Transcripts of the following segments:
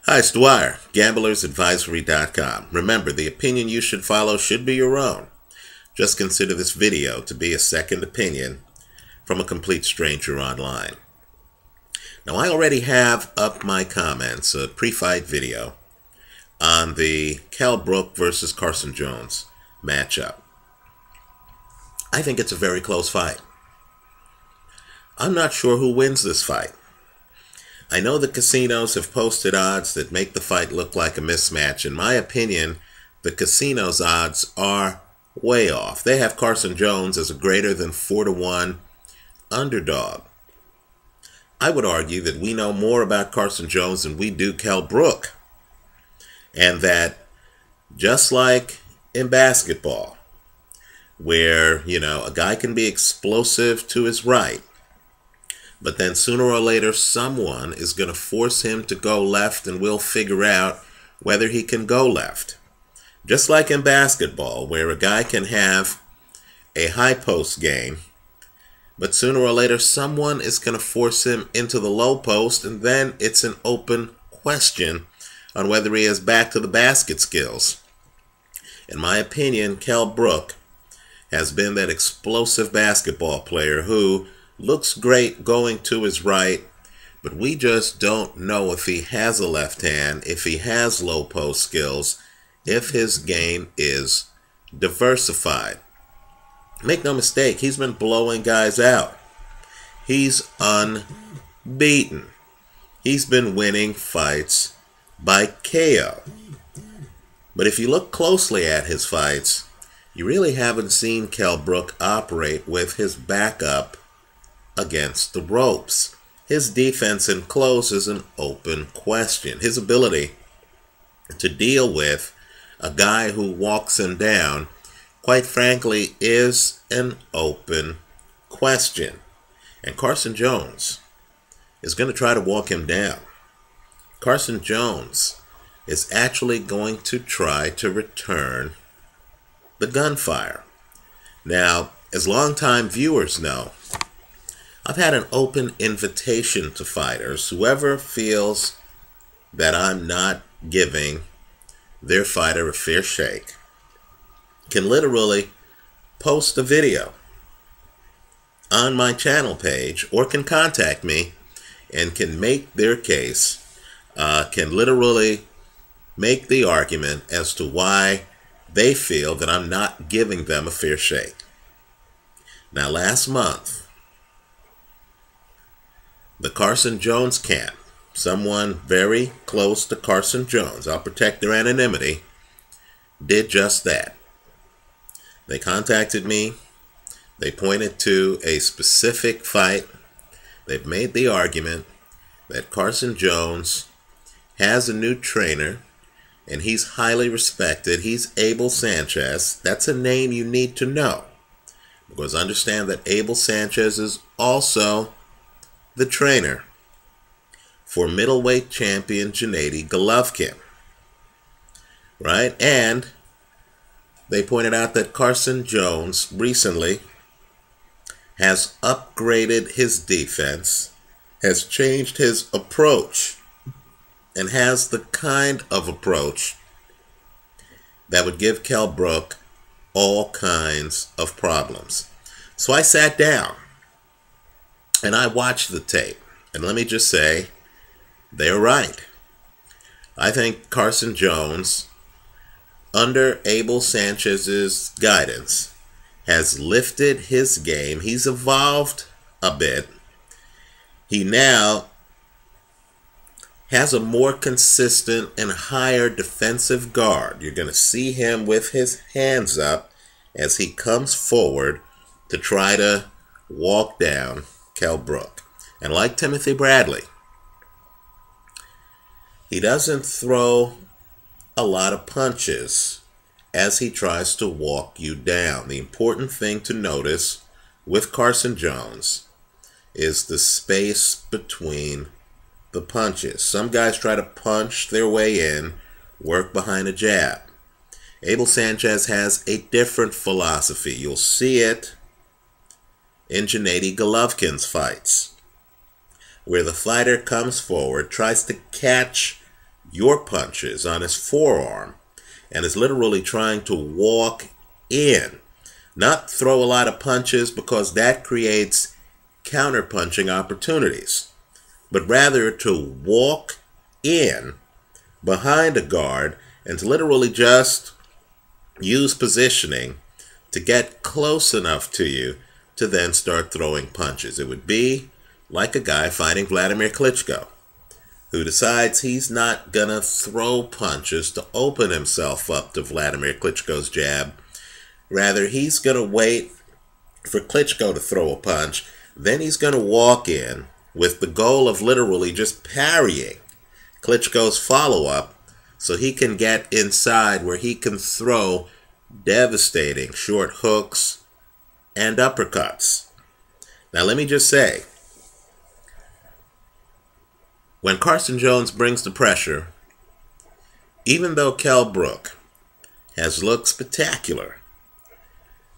Hi, it's Dwyer, gamblersadvisory.com. Remember, the opinion you should follow should be your own. Just consider this video to be a second opinion from a complete stranger online. Now, I already have up my comments, a pre-fight video, on the Kell Brook versus Carson Jones matchup. I think it's a very close fight. I'm not sure who wins this fight. I know the casinos have posted odds that make the fight look like a mismatch. In my opinion, the casinos' odds are way off. They have Carson Jones as a greater than 4-1 underdog. I would argue that we know more about Carson Jones than we do Kell Brook. And that just like in basketball, where, a guy can be explosive to his right, but then sooner or later someone is going to force him to go left, and we'll figure out whether he can go left. Just like in basketball, where a guy can have a high post game, but sooner or later someone is going to force him into the low post, and then it's an open question on whether he has back to the basket skills. In my opinion, Kell Brook has been that explosive basketball player who looks great going to his right, but we just don't know if he has a left hand, if he has low post skills, if his game is diversified. Make no mistake, he's been blowing guys out. He's unbeaten. He's been winning fights by KO. But if you look closely at his fights, you really haven't seen Kell Brook operate with his backup against the ropes. His defense in close is an open question. His ability to deal with a guy who walks him down, quite frankly, is an open question. And Carson Jones is going to try to walk him down. Carson Jones is actually going to try to return the gunfire. Now, as longtime viewers know, I've had an open invitation to fighters. Whoever feels that I'm not giving their fighter a fair shake can literally post a video on my channel page, or can contact me and can make their case, can literally make the argument as to why they feel that I'm not giving them a fair shake. Now, last month, the Carson Jones camp, someone very close to Carson Jones, I'll protect their anonymity, did just that. They contacted me. They pointed to a specific fight. They've made the argument that Carson Jones has a new trainer, and he's highly respected. He's Abel Sanchez. That's a name you need to know, because understand that Abel Sanchez is also the trainer for middleweight champion Gennady Golovkin, right? And they pointed out that Carson Jones recently has upgraded his defense, has changed his approach, and has the kind of approach that would give Kell Brook all kinds of problems. So I sat down and I watched the tape, and let me just say, they're right. I think Carson Jones, under Abel Sanchez's guidance, has lifted his game. He's evolved a bit. He now has a more consistent and higher defensive guard. You're going to see him with his hands up as he comes forward to try to walk down Kell Brook. And like Timothy Bradley, he doesn't throw a lot of punches as he tries to walk you down. The important thing to notice with Carson Jones is the space between the punches. Some guys try to punch their way in, work behind a jab. Abel Sanchez has a different philosophy. You'll see it in Gennady Golovkin's fights, where the fighter comes forward, tries to catch your punches on his forearm and is literally trying to walk in. Not throw a lot of punches, because that creates counter-punching opportunities, but rather to walk in behind a guard and to literally just use positioning to get close enough to you to then start throwing punches. It would be like a guy fighting Vladimir Klitschko, who decides he's not going to throw punches to open himself up to Vladimir Klitschko's jab. Rather, he's going to wait for Klitschko to throw a punch. Then he's going to walk in with the goal of literally just parrying Klitschko's follow-up so he can get inside where he can throw devastating short hooks and uppercuts. Now, let me just say, when Carson Jones brings the pressure, even though Kell Brook has looked spectacular,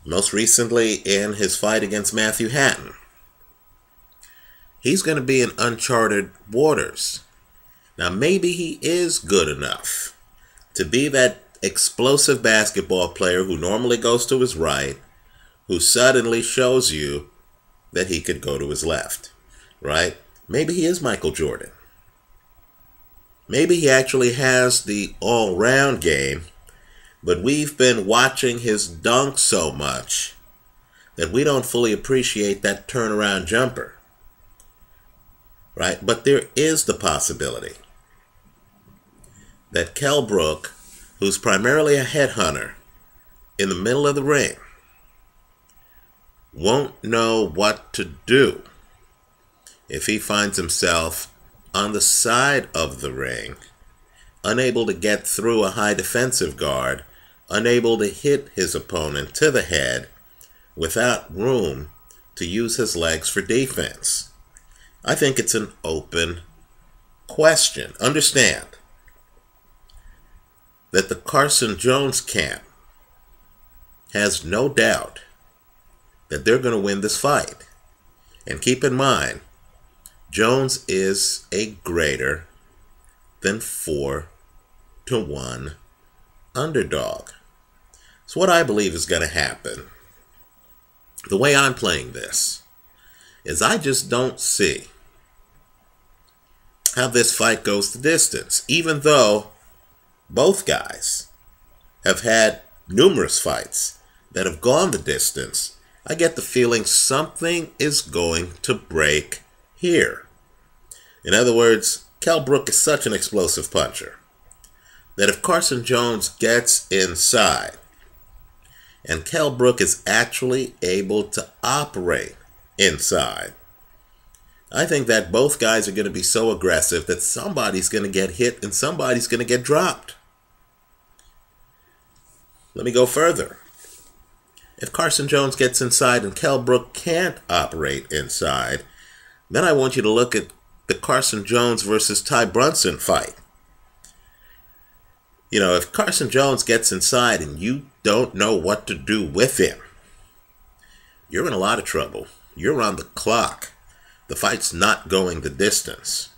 most recently in his fight against Matthew Hatton, he's going to be in uncharted waters. Now, maybe he is good enough to be that explosive basketball player who normally goes to his right, who suddenly shows you that he could go to his left, right? Maybe he is Michael Jordan. Maybe he actually has the all-round game, but we've been watching his dunk so much that we don't fully appreciate that turnaround jumper, right? But there is the possibility that Kell Brook, who's primarily a headhunter in the middle of the ring, won't know what to do if he finds himself on the side of the ring, unable to get through a high defensive guard, unable to hit his opponent to the head without room to use his legs for defense. I think it's an open question. Understand that the Carson Jones camp has no doubt that they're going to win this fight. And keep in mind, Jones is a greater than 4-1 underdog. So what I believe is going to happen, the way I'm playing this, is I just don't see how this fight goes the distance, even though both guys have had numerous fights that have gone the distance. I get the feeling something is going to break here. In other words, Kell Brook is such an explosive puncher that if Carson Jones gets inside and Kell Brook is actually able to operate inside, I think that both guys are going to be so aggressive that somebody's going to get hit and somebody's going to get dropped. Let me go further. If Carson Jones gets inside and Kell Brook can't operate inside, then I want you to look at the Carson Jones versus Ty Brunson fight. You know, if Carson Jones gets inside and you don't know what to do with him, you're in a lot of trouble. You're on the clock. The fight's not going the distance.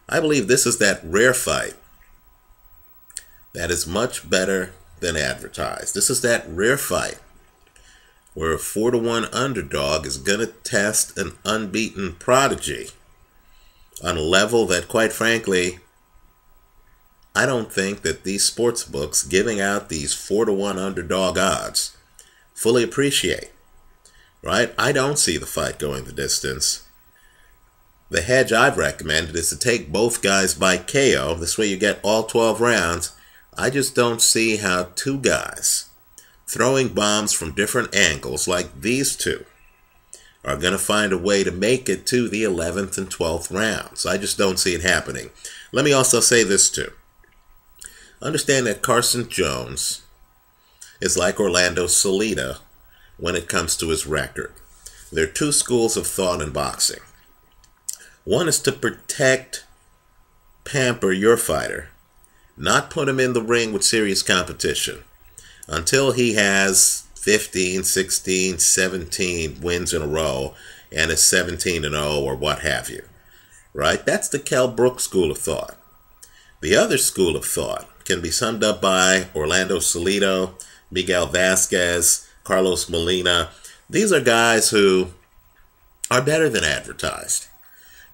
I believe this is that rare fight that is much better than advertised. This is that rare fight where a 4-1 underdog is going to test an unbeaten prodigy on a level that, quite frankly, I don't think that these sports books giving out these 4-1 underdog odds fully appreciate, right? I don't see the fight going the distance. The hedge I've recommended is to take both guys by KO. This way you get all 12 rounds. I just don't see how two guys throwing bombs from different angles like these two are going to find a way to make it to the 11th and 12th rounds. I just don't see it happening. Let me also say this too. Understand that Carson Jones is like Orlando Salido when it comes to his record. There are two schools of thought in boxing. One is to protect, pamper your fighter, not put him in the ring with serious competition until he has 15, 16, 17 wins in a row and is 17-0 or what have you, right? That's the Kell Brook school of thought. The other school of thought can be summed up by Orlando Salido, Miguel Vasquez, Carlos Molina. These are guys who are better than advertised.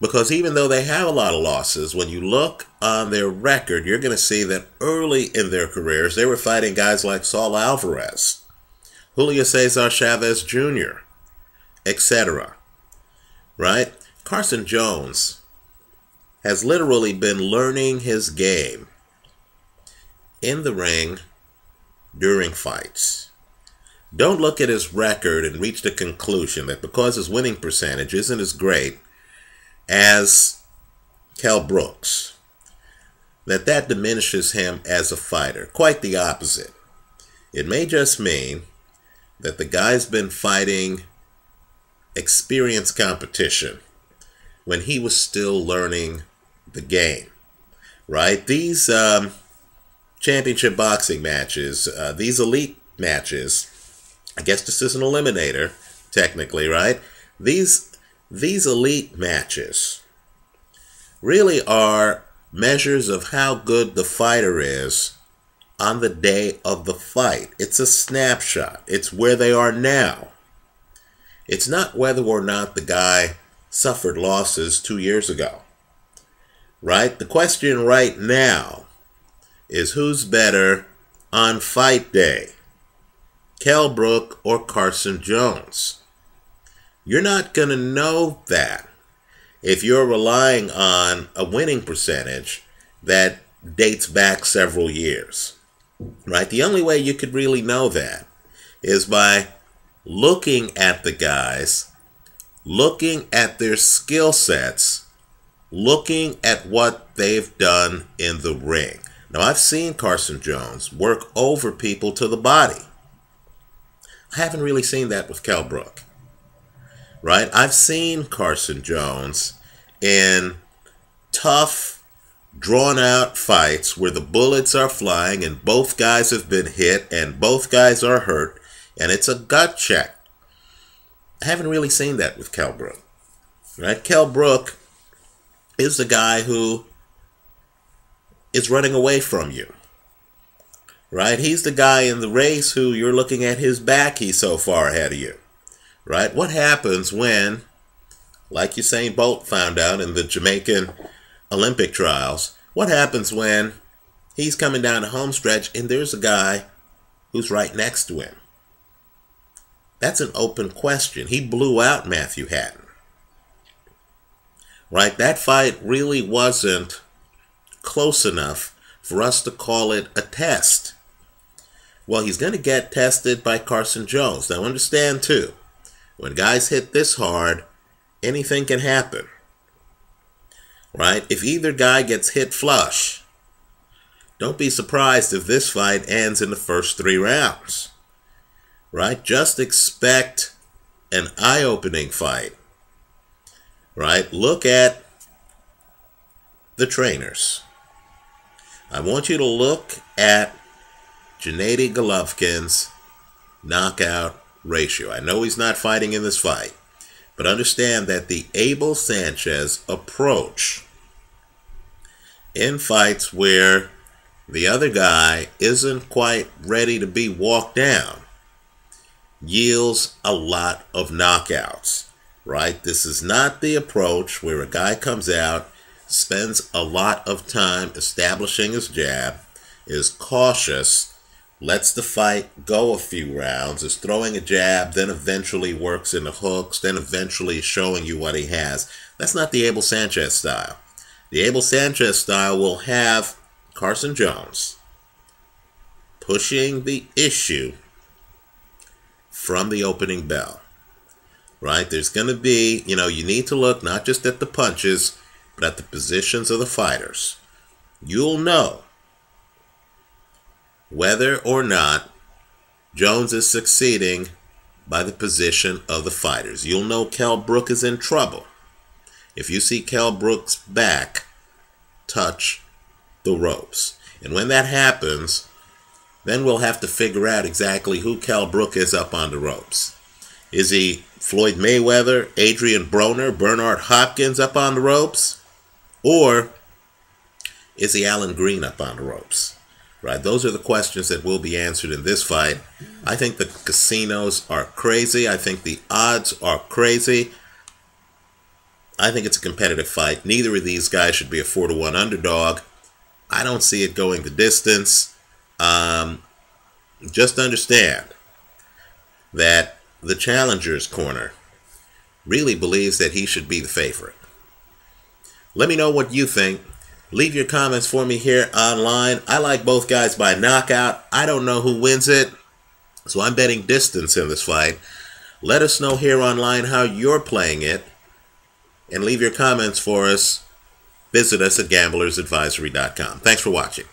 Because even though they have a lot of losses, when you look on their record, you're going to see that early in their careers, they were fighting guys like Saul Alvarez, Julio Cesar Chavez Jr., etc. Right? Carson Jones has literally been learning his game in the ring during fights. Don't look at his record and reach the conclusion that because his winning percentage isn't as great as Kell Brook's, that diminishes him as a fighter. Quite the opposite. It may just mean that the guy's been fighting experienced competition when he was still learning the game, right? These championship boxing matches, these elite matches, I guess this is an eliminator, technically, right? These elite matches really are measures of how good the fighter is on the day of the fight. It's a snapshot. It's where they are now. It's not whether or not the guy suffered losses 2 years ago, right? The question right now is who's better on fight day, Kell Brook or Carson Jones? You're not going to know that if you're relying on a winning percentage that dates back several years, right? The only way you could really know that is by looking at the guys, looking at their skill sets, looking at what they've done in the ring. Now, I've seen Carson Jones work over people to the body. I haven't really seen that with Kell Brook. Right? I've seen Carson Jones in tough, drawn-out fights where the bullets are flying and both guys have been hit and both guys are hurt and it's a gut check. I haven't really seen that with Kell Brook. Right? Kell Brook is the guy who is running away from you. Right? He's the guy in the race who you're looking at his back, he's so far ahead of you. Right? What happens when, like Usain Bolt found out in the Jamaican Olympic trials, what happens when he's coming down the home stretch and there's a guy who's right next to him? That's an open question. He blew out Matthew Hatton. Right? That fight really wasn't close enough for us to call it a test. Well, he's going to get tested by Carson Jones. Now understand too, when guys hit this hard, anything can happen, right? If either guy gets hit flush, don't be surprised if this fight ends in the first 3 rounds, right? Just expect an eye-opening fight, right? Look at the trainers. I want you to look at Gennady Golovkin's knockout ratio. I know he's not fighting in this fight, but understand that the Abel Sanchez approach in fights where the other guy isn't quite ready to be walked down yields a lot of knockouts, right? This is not the approach where a guy comes out, spends a lot of time establishing his jab, is cautious, lets the fight go a few rounds, is throwing a jab, then eventually works into hooks, then eventually showing you what he has. That's not the Abel Sanchez style. The Abel Sanchez style will have Carson Jones pushing the issue from the opening bell, right? There's going to be, you need to look not just at the punches, but at the positions of the fighters. You'll know whether or not Jones is succeeding by the position of the fighters. You'll know Kell Brook is in trouble if you see Kell Brook's back touch the ropes. And when that happens, then we'll have to figure out exactly who Kell Brook is up on the ropes. Is he Floyd Mayweather, Adrian Broner, Bernard Hopkins up on the ropes? Or Is he Alan Green up on the ropes? Right? Those are the questions that will be answered in this fight. I think the casinos are crazy. I think the odds are crazy. I think it's a competitive fight. Neither of these guys should be a 4-1 underdog. I don't see it going the distance. Just understand that the challenger's corner really believes that he should be the favorite. Let me know what you think. Leave your comments for me here online. I like both guys by knockout. I don't know who wins it, so I'm betting distance in this fight. Let us know here online how you're playing it, and leave your comments for us. Visit us at gamblersadvisory.com. Thanks for watching.